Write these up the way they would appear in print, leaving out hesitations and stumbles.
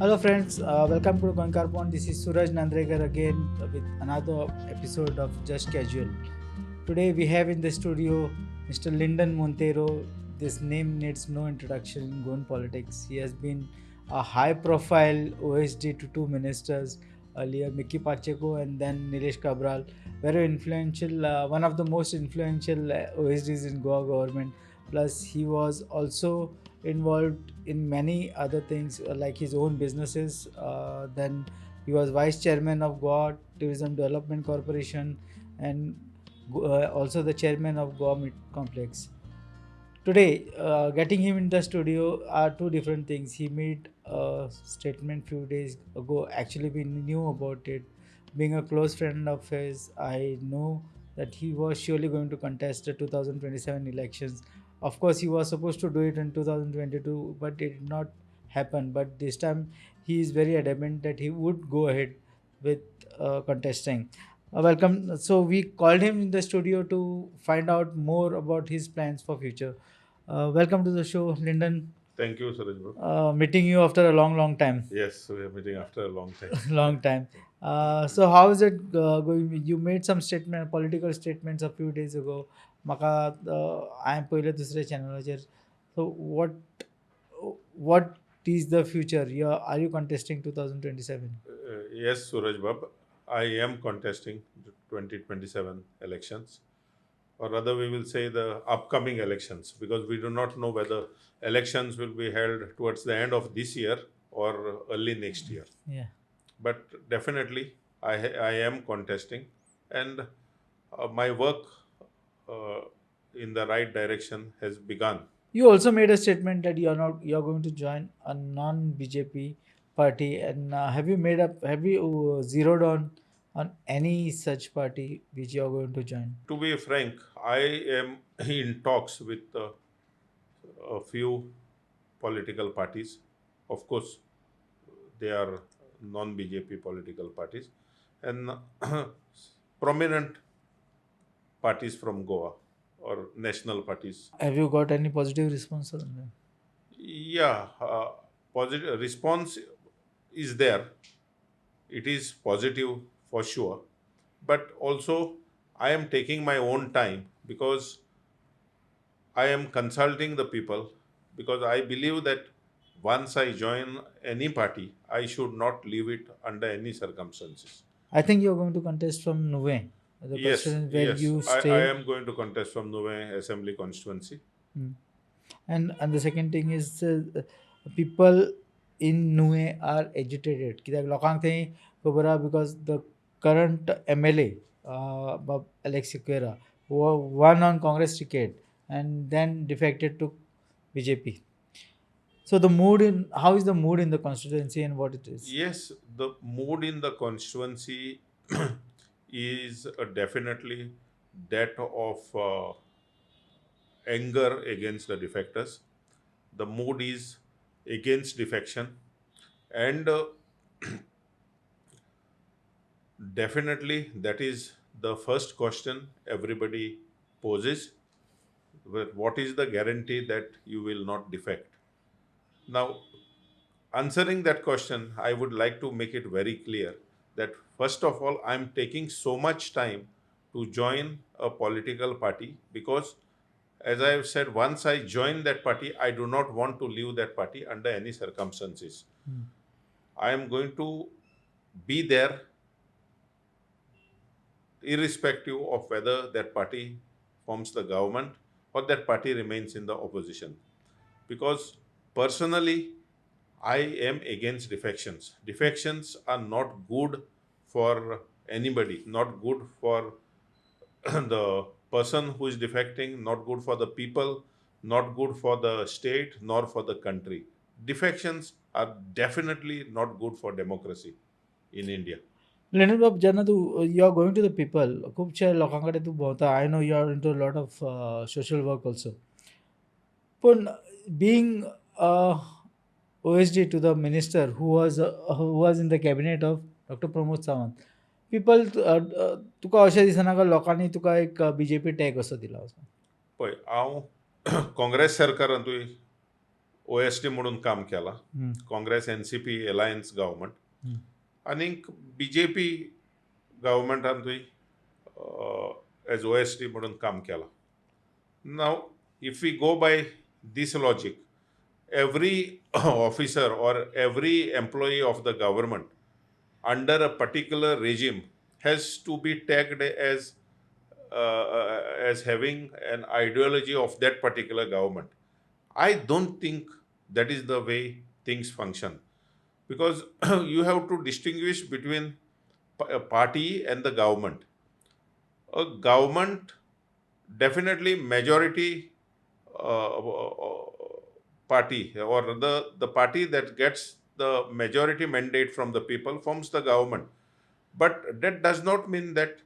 Hello friends, welcome to Goemkarponn. This is Suraj Nandrekar again with another episode of Just Casual. Today we have in the studio Mr. Lyndon Monteiro. This name needs no introduction in Goan politics. He has been a high-profile OSD to two ministers earlier, Mickey Pacheco and then Nilesh Cabral. Very influential, one of the most influential OSDs in Goa government. Plus, he was also involved in many other things like his own businesses. Then he was vice chairman of Goa Tourism Development Corporation and also the chairman of Goa Meat Complex. Today, getting him in the studio are two different things. He made a statement few days ago. Actually, we knew about it. Being a close friend of his, I know that he was surely going to contest the 2027 elections. Of course, he was supposed to do it in 2022, but it did not happen. But this time, he is very adamant that he would go ahead with contesting. Welcome. So we called him in the studio to find out more about his plans for future. Welcome to the show, Lyndon. Thank you, Suraj bro. Meeting you after a long time. Yes, we are meeting after a long time. Long time. So how is it going? You made some political statements a few days ago. Maka I am पहिले दुसऱ्या चॅनलवर. So what is the future? Are you contesting 2027? Yes, Suraj Bab, I am contesting the 2027 elections, or rather we will say the upcoming elections, because we do not know whether elections will be held towards the end of this year or early next year. Yeah. But definitely I am contesting, and my work in the right direction has begun. You also made a statement that you're going to join a non-BJP party, and have you zeroed on any such party which you're going to join? To be frank, I am in talks with a few political parties. Of course, they are non-BJP political parties and prominent parties from Goa or national parties. Have you got any positive response on them? Yeah, positive response is there. It is positive for sure, but also I am taking my own time because I am consulting the people, because I believe that once I join any party, I should not leave it under any circumstances. I think you're going to contest from Nuvem, the Yes, constituency where yes, you I stay. am going to contest from Nuvem Assembly constituency. And the second thing is people in Nue are agitated. कित्याक लोकांक थंय खबर आहा because the current MLA Alex Siqueira won on Congress ticket and then defected to BJP. So how is the mood in the constituency and what it is? Yes, the mood in the constituency is definitely that of anger against the defectors. The mood is against defection, and definitely that is the first question everybody poses. What is the guarantee that you will not defect? Now, answering that question, I would like to make it very clear that first of all, I'm taking so much time to join a political party because, as I have said, once I join that party, I do not want to leave that party under any circumstances. I am going to be there irrespective of whether that party forms the government or that party remains in the opposition. Because personally, I am against defections. Defections are not good for anybody, not good for the person who is defecting, not good for the people, not good for the state, nor for the country. Defections are definitely not good for democracy in India. Leonard Bob, जेन्ना तू you are going to the people, खुबशे लोकांकडे तू भोंवता. I know you are into a lot of social work also. पण being OSD to the minister who was in the cabinet of Dr. Pramod Sawant, people तुका अशें दिसना का लोकांनी तुका एक BJP टॅग असो दिला असो? पळय, हांव काँग्रेस सरकारांतूय OST म्हणून काम केला. काँग्रेस NCP अलायन्स गव्हर्मेंट आणि BJP गव्हर्मेंटांतूय एज OST म्हणून काम केला. Now, if we go by this logic, every officer or every employee of the government under a particular regime has to be tagged as having an ideology of that particular government. I don't think that is the way things function, because you have to distinguish between a party and the government. A government, definitely majority party, or the party that gets the majority mandate from the people forms the government. But that does not mean that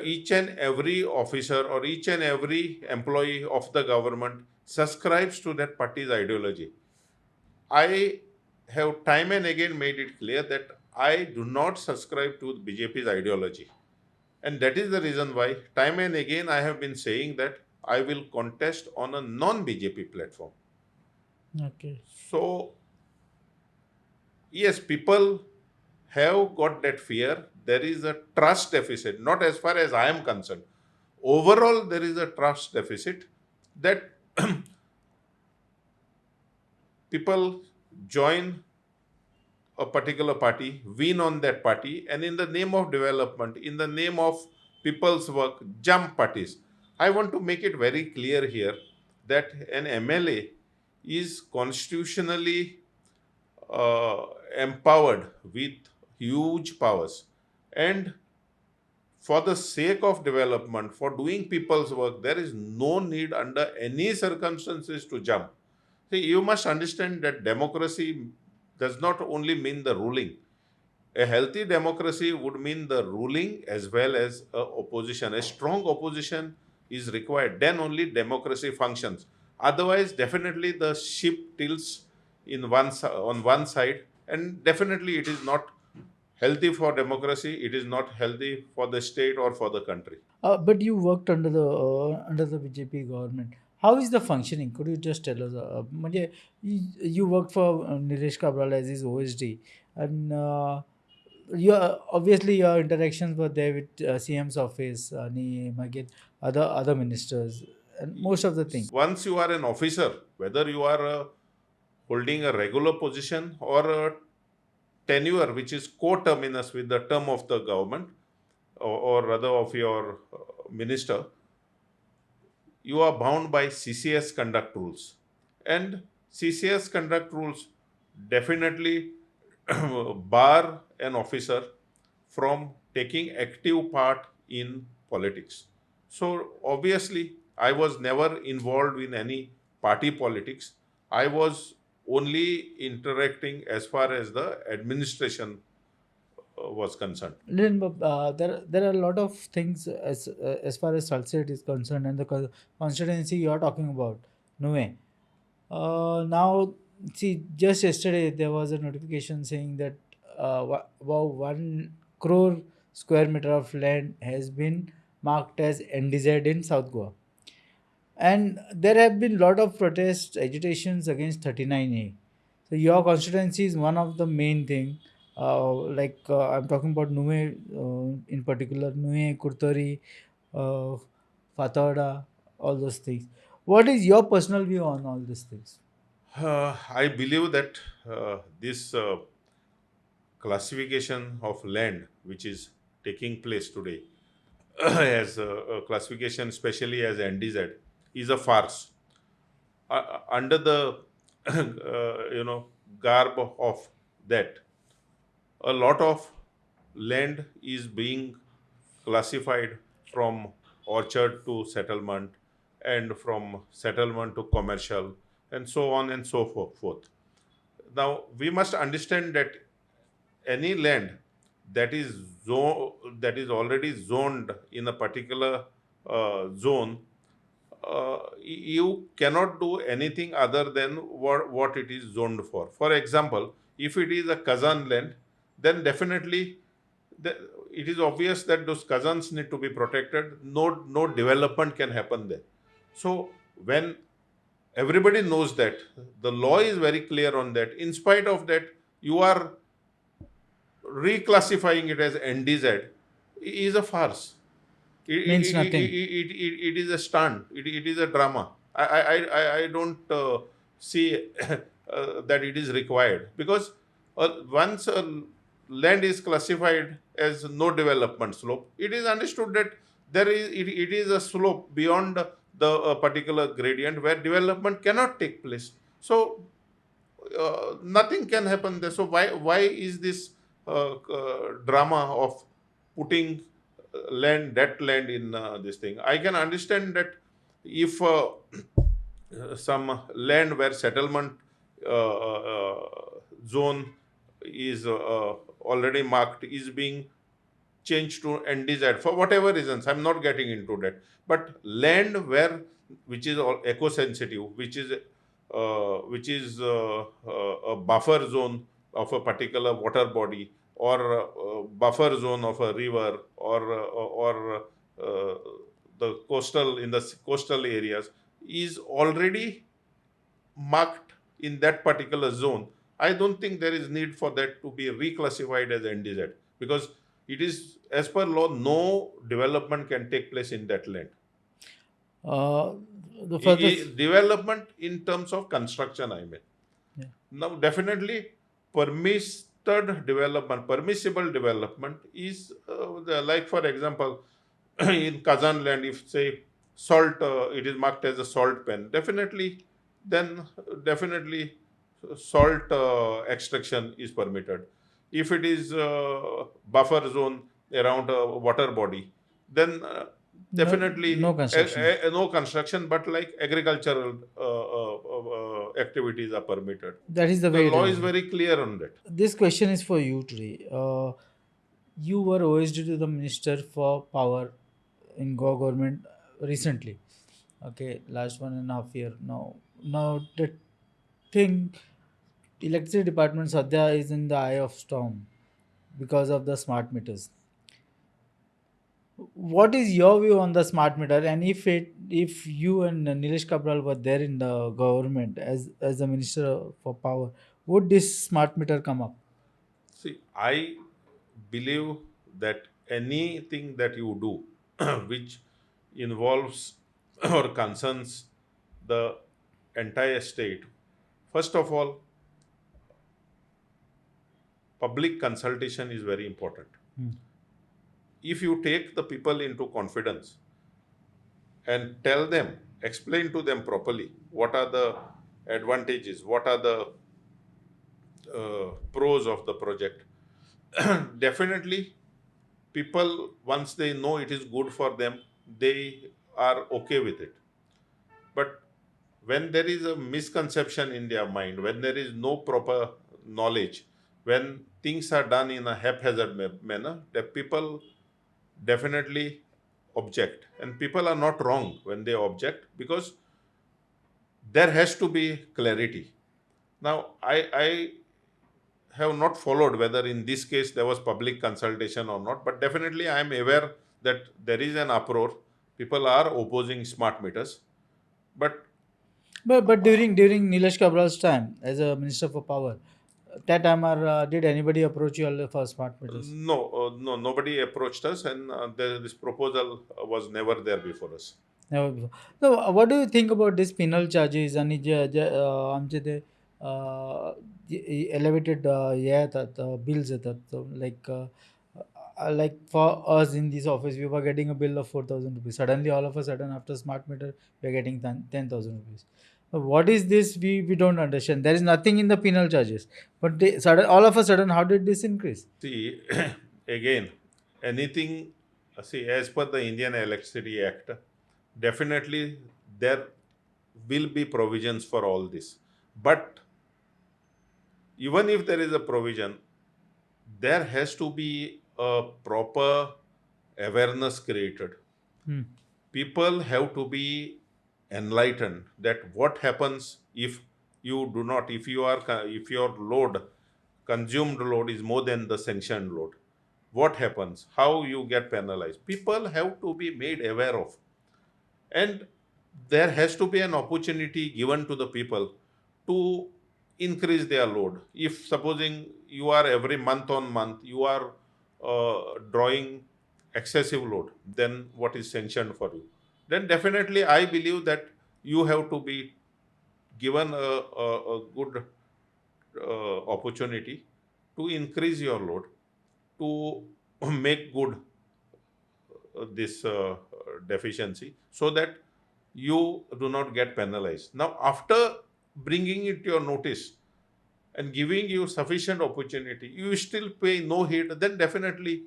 each and every officer or each and every employee of the government subscribes to that party's ideology. I have time and again made it clear that I do not subscribe to BJP's ideology. And that is the reason why time and again I have been saying that I will contest on a non-BJP platform. Okay. So, yes, people have got that fear. There is a trust deficit, not as far as I am concerned. Overall, there is a trust deficit that people join a particular party, win on that party, and in the name of development, in the name of people's work, jump parties. I want to make it very clear here that an MLA is constitutionally empowered with huge powers, and for the sake of development, for doing people's work, there is no need under any circumstances to jump. See, you must understand that democracy does not only mean the ruling. A healthy democracy would mean the ruling as well as opposition. A strong opposition is required. Then only democracy functions. Otherwise, definitely the ship tilts on one side, and definitely it is not healthy for democracy. It is not healthy for the state or for the country. But you worked under the BJP government. How is the functioning? Could you just tell us? म्हणजे you worked for Nilesh Kabral as his OSD, and obviously your interactions were there with CM's office and again other ministers and most of the things. Once you are an officer, whether you are holding a regular position or a tenure which is coterminous with the term of the government or rather of your minister, you are bound by CCS conduct rules. And CCS conduct rules definitely bar an officer from taking active part in politics. So obviously, I was never involved in any party politics. I was only interacting as far as the administration was concerned. There are a lot of things as far as Salsette is concerned, and the constituency you are talking about, Nuvem. Now, see, just yesterday there was a notification saying that about 1 crore square meter of land has been marked as NDZ in South Goa. And there have been a lot of protests, agitations against 39A. So your constituency is one of the main thing. I'm talking about Nuvem in particular, Nuvem, Kurtari, Fatawada, all those things. What is your personal view on all these things? I believe that this classification of land which is taking place today as a classification, especially as NDZ, is a farce. Under the garb of that, a lot of land is being classified from orchard to settlement, and from settlement to commercial, and so on and so forth. Now, we must understand that any land that is already zoned in a particular zone, you cannot do anything other than what it is zoned for. For example, if it is a Kazan land, then definitely it is obvious that those Kazans need to be protected. No development can happen there. So when Everybody knows that. The law is very clear on that. In spite of that, you are reclassifying it as NDZ is a farce. Means nothing. It is a stunt. It is a drama. I don't see that it is required, because once a land is classified as no development slope, it is understood that it is a slope beyond the particular gradient where development cannot take place. So nothing can happen there. So why is this drama of putting that land in this thing? I can understand that if some land where settlement zone is already marked is being changed to NDZ for whatever reasons. I'm not getting into that. But land which is all eco-sensitive, which is a buffer zone of a particular water body, or a buffer zone of a river, or the coastal areas, is already marked in that particular zone. I don't think there is need for that to be reclassified as NDZ, because it is, as per law, no development can take place in that land. Uh, the further Development in terms of construction, I mean. Yeah. Now, definitely, permissible development is like, for example, in Kazan land, if say salt, it is marked as a salt pen, definitely salt extraction is permitted. If it is buffer zone around a water body, then definitely no construction. no construction, but like agricultural activities are permitted. That is the The way it law is. is very clear on that. This question is for you today. You were OSD to the Minister for Power in Goa government recently. Okay, last 1.5 year now. Now the thing, electricity department Sadhya is in the eye of storm because of the smart meters. What is your view on the smart meter? And if you and Nilesh Kabral were there in the government as the Minister for Power, would this smart meter come up? See, I believe that anything that you do which involves or concerns the entire state, first of all, public consultation is very important. If you take the people into confidence and explain to them properly what are the advantages, what are the pros of the project, definitely people, once they know it is good for them, they are okay with it. But when there is a misconception in their mind, when there is no proper knowledge, when things are done in a haphazard manner, the people definitely object. And people are not wrong when they object, because there has to be clarity. Now, I have not followed whether in this case there was public consultation or not, but definitely I am aware that there is an uproar. People are opposing smart meters, but But during Nilesh Kabral's time as a Minister for Power, that time did anybody approach you all for smart meters? no, nobody approached us, and this proposal was never there before us. Never before. So, what do you think about this penal charges आणि आमचे ते elevated हे येतात bills येतात like for us in this office we were getting a bill of 4,000 rupees. Suddenly all of a sudden after smart meter we are getting 10,000 rupees. What is this? We don't understand. There is nothing in the penal charges, but all of a sudden how did this increase? See, again, anything, as per the Indian Electricity Act, definitely there will be provisions for all this. But even if there is a provision, there has to be a proper awareness created. People have to be enlightened that what happens if you do not, if your consumed load is more than the sanctioned load. What happens? How you get penalized? People have to be made aware of. And there has to be an opportunity given to the people to increase their load. If supposing you are every month on month, you are drawing excessive load, then what is sanctioned for you? Then definitely I believe that you have to be given a good opportunity to increase your load, to make good this deficiency, so that you do not get penalized. Now, after bringing it to your notice and giving you sufficient opportunity, you still pay no heed, then definitely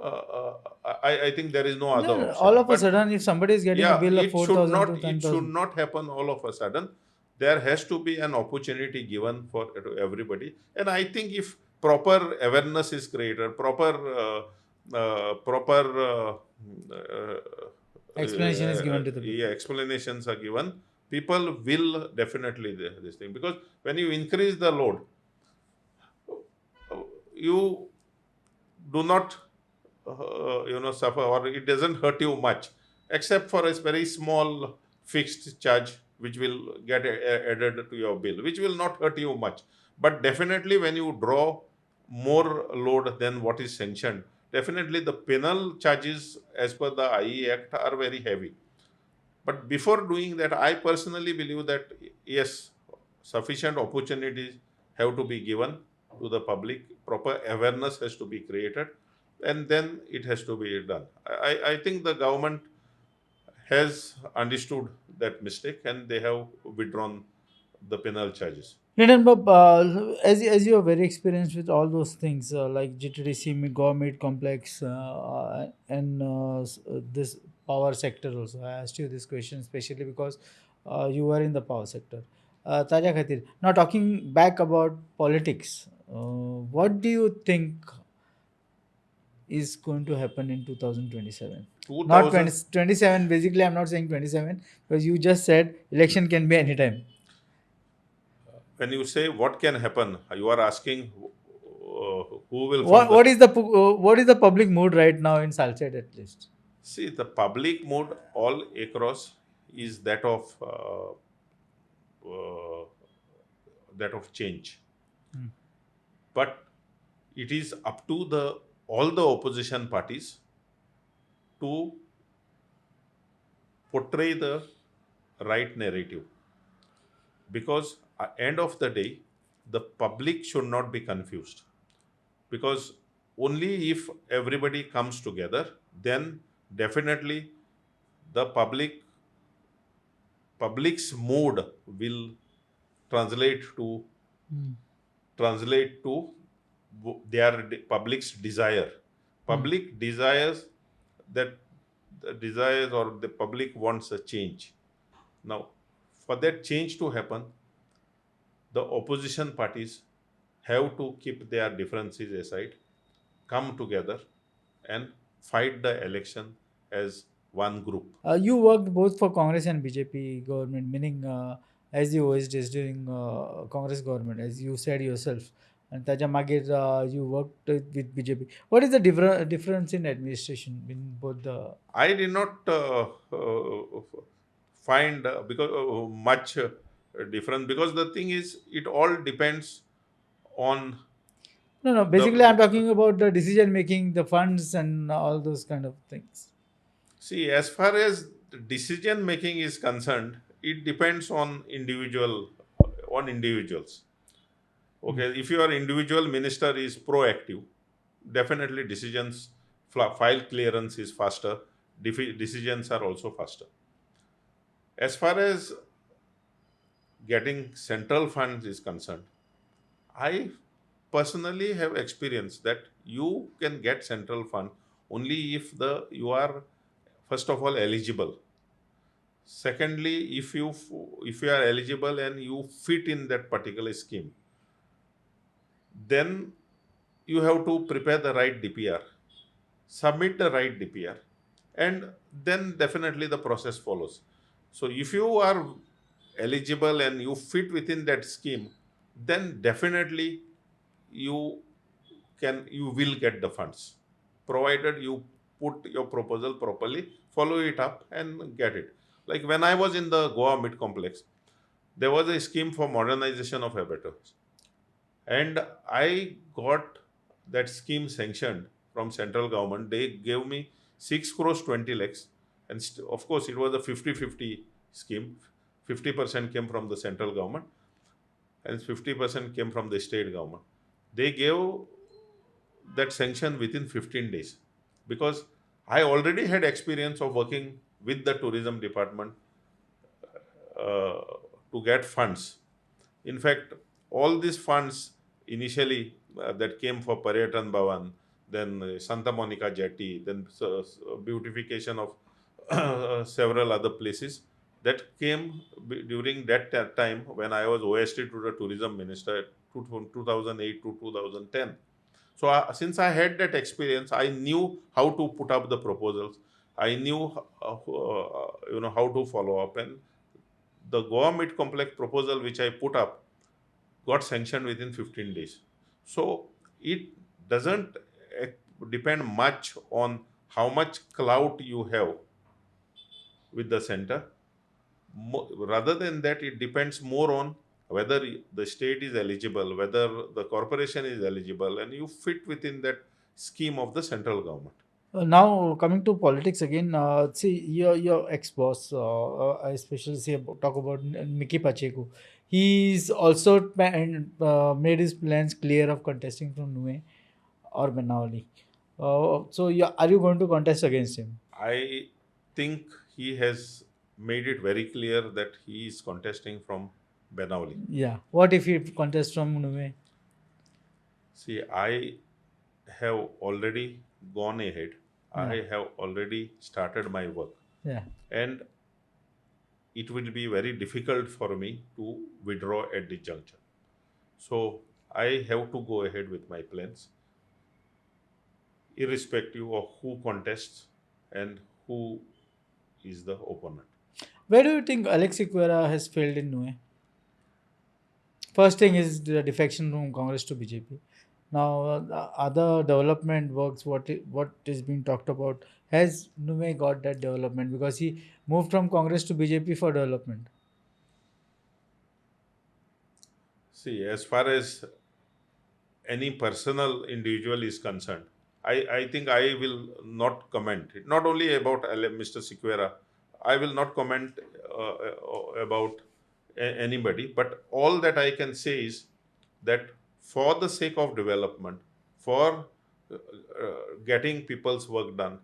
I think there is no other No, no, all option. of a But sudden, if somebody is getting a yeah, bill of 4,000 to it should 10,000, not happen all of a sudden. There has to be an opportunity given for to everybody, and I think if proper awareness is created, proper explanation is given to the people. yeah, explanations are given, people will definitely this thing, because when you increase the load, you do not suffer, or it doesn't hurt you much, except for a very small fixed charge which will get added to your bill, which will not hurt you much. But definitely when you draw more load than what is sanctioned, definitely the penal charges as per the IE Act are very heavy. But before doing that, I personally believe that yes, sufficient opportunities have to be given to the public, proper awareness has to be created, and then it has to be done. I think the government has understood that mistake and they have withdrawn the penal charges. Nitin, but as you are very experienced with all those things like GTDC, Goa Meat Complex, and this power sector also, I asked you this question especially because you were in the power sector. Taja Khatir, now talking back about politics, what do you think is going to happen in 2027? Not 2000, 2027, basically, I'm not saying 27 because you just said election can be anytime. when you say what can happen, you are asking who will form What the. what is the public mood right now in Salsette at least? See, the public mood all across is uh, that of change. Hmm. But it is up to the all the opposition parties to portray the right narrative, because at end of the day, the public should not be confused, because only if everybody comes together, then definitely the public's mood will translate to Hmm. their public's desire. Hmm. Public desires that the desires, or the public wants a change. Now, for that change to happen, the opposition parties have to keep their differences aside, come together, and fight the election as one group. You worked both for Congress and BJP government, meaning as you always did during Congress government, as you said yourself. And Taja Magir, you worked with BJP. What is the difference in administration in both the? I did not find because much difference, because the thing is, it all depends on No, no. Basically, I'm the. talking about the decision making, the funds, and all those kind of things. See, as far as decision making is concerned, it depends on individuals. Hmm. Okay, if your individual minister is proactive, definitely decisions, file clearance is faster, decisions are also faster. As far as getting central funds is concerned, I personally have experienced that you can get central fund only if you are first of all eligible. Secondly, if you are eligible and you fit in that particular scheme, then you have to prepare the right DPR, submit the right DPR, and then definitely the process follows. So if you are eligible and you fit within that scheme, then definitely you you will get the funds, provided you put your proposal properly, follow it up and get it. Like when I was in the Goa Meat Complex, there was a scheme for modernization of abattoirs. And I got that scheme sanctioned from central government. They gave me 6 crores 20 lakhs. And of course, it was a 50-50 scheme. 50% came from the central government and 50% came from the state government. They gave that sanction within 15 days because I already had experience of working with the tourism department uh, to get funds. In fact, all these funds initially that came for Paryatan Bhavan, then Santa Monica Jetty, then beautification of several other places that came during that time when I was OST to the tourism minister 2008 to 2010. So since I had that experience, I knew how to put up the proposals. I knew how to follow up, and the Goa Meat Complex proposal which I put up got sanctioned within 15 days. So it doesn't depend much on how much clout you have with the center. Rather than that, it depends more on whether the state is eligible, whether the corporation is eligible, and you fit within that scheme of the central government. Now coming to politics again, see your ex-boss, I especially talk about Mickey Pacheco. He's also made his plans clear of contesting from Nuvem or Benawali. So are you going to contest against him? I think he has made it very clear that he is contesting from Benawali. Yeah. What if he contests from Nuvem? See, I have already gone ahead. Yeah. I have already started my work. Yeah. And it will be very difficult for me to withdraw at this juncture. So I have to go ahead with my plans, irrespective of who contests and who is the opponent. Where do you think Alex Sequeira has failed in Nuvem? First thing is the defection from Congress to BJP. Now, other development works, what is being talked about, has Nuvem got that development? Because he moved from Congress to BJP for development. See, as far as any personal individual is concerned, I think I will not comment. Not only about Mr. Sequeira, I will not comment about anybody, but all that I can say is that for the sake of development, for getting people's work done,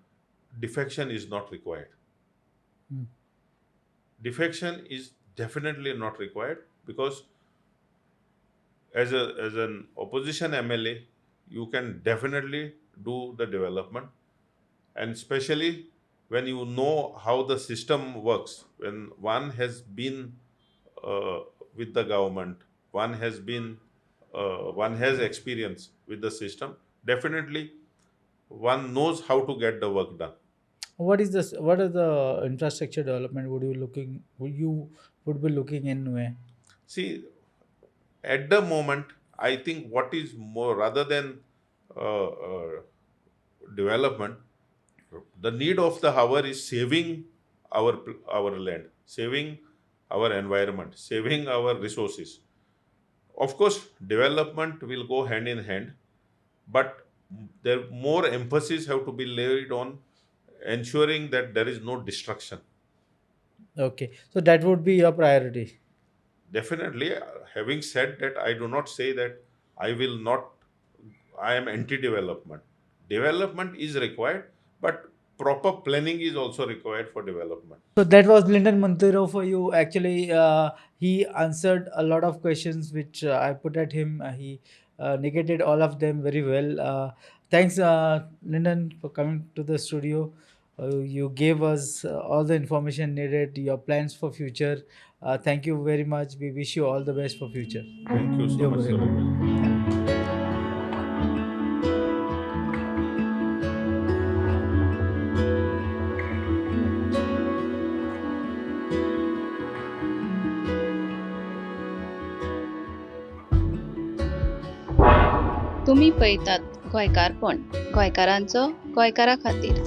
defection is not required. Defection is definitely not required because as an opposition MLA, you can definitely do the development, and especially when you know how the system works, when one has been with the government, one has experience with the system, definitely one knows how to get the work done. What is this? What are the infrastructure development would you be looking in Nuvem? See, at the moment, I think what is more, rather than development, the need of the hour is saving our land, saving our environment, saving our resources. Of course, development will go hand in hand, but there more emphasis have to be laid on ensuring that there is no destruction. Okay, so that would be your priority. Definitely, having said that, I do not say that I am anti-development. Development is required, but proper planning is also required for development. So that was Lyndon Monteiro for you. Actually, he answered a lot of questions which I put at him. He negated all of them very well. Thanks, Lyndon, for coming to the studio. You gave us all the information needed, your plans for future. Thank you very much. We wish you all the best for future. Thank you so much, sir. तुम्ही पळयतात गोंयकारपण, गोंयकारांचो गोंयकारा खातीर.